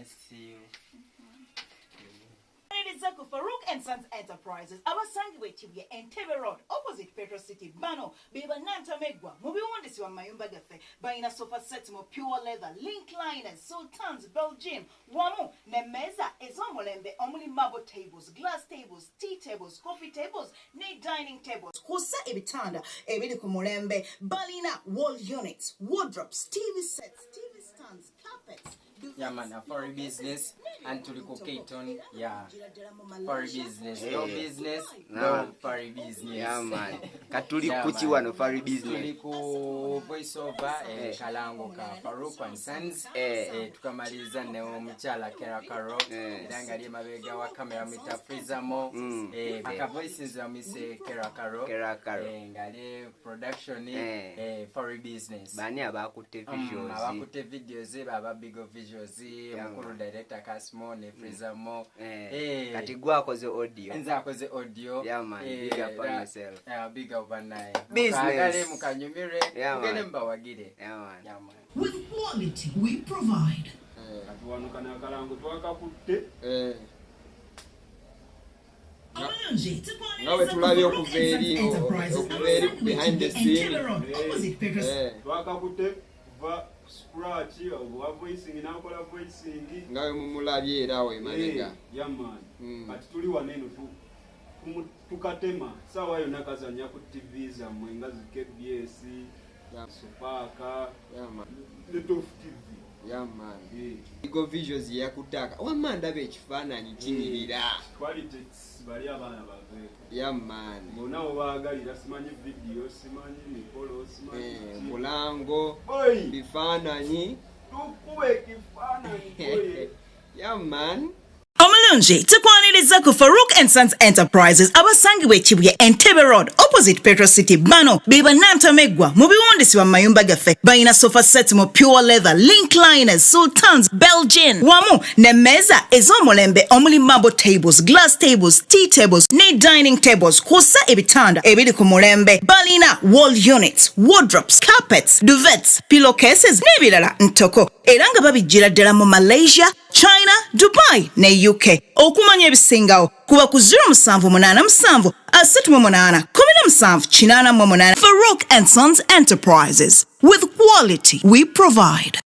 see you. It is a FARUCK and Sons Enterprises. Abasangiwe Chibye Entebbe Road, opposite Petro City, Bano, Biba Nanta Megwa, Mubi Wondesi wa Mayumba Gafe, Baina sofa sets mo pure leather, link liners, sultans, Belgium, Wamu, Nemeza, Ezomolembe, only marble tables, glass tables, tea tables, coffee tables, ne dining tables, Kusa Ebitanda, Ebidi Kumulembe, Balina, wall units, wardrobes, TV sets, TV stands, carpets. Yeah, man, for business and to the Caton, yeah, for business, no business, no for business. Yeah, man. Katuli kuchi wano for business. Tuliko voice over, kalango ka FARUCK and Sons, tukamaliza ne mchala kerakaro, dangali mabega wa kamera mita frizamo, aka voices wa mise kerakaro, ngali production for business. Bani abakute videos. Abakute videos, baba BIGO Josie, mukuru director Kasmo, ne Frizamo. Katigwa koze audio. Enza koze audio. Yeah, man. Big up on yourself. Yeah, big up on business. Kagale mukanyumire. Yeah, mba wagire. Yeah, man. Yeah, man. With quality we provide. Atuwanukana kalango twakakutte. Ngawe tulabye okuveri behind the scene. Twakakutte va scratch wa voicing nakola voicing ngawe mumulabye era we mabega. Yeah, man. Ati tuli waneno tukatema sawa yo nakazanya ku TV za mwengazi KBS Supaka Little TV. Yeah, man. BIGO visuals yakutaka wamanda bekifaananyi kinyirira quality bali abana bave. Yeah, man. Bona obagalira simanyi video simanyi mikolo simanyi mulango bifaananyi tukube kifaananyi. Yeah, man. Omulungi tukwaniriza ku FARUCK and Sons Enterprises abasangiwe Chibye Entebbe Road opposite Petro City Bano biba Nanta Megwa mubiwondesi wa Mayumba Gafe baina sofa sets mo pure leather link liners sultans Belgian wamu nemeza ezomolembe omuli marble tables glass tables tea tables ne dining tables kusa ebitanda ebiri ku mulembe balina wall units wardrobes carpets duvets pillowcases n'ebirala ntoko era nga babijjira ddala mu Malaysia China, Dubai, ne UK. Okumanya ebisingawo kuba ku 078 388 17 8 FARUCK and Sons Enterprises. With quality we provide.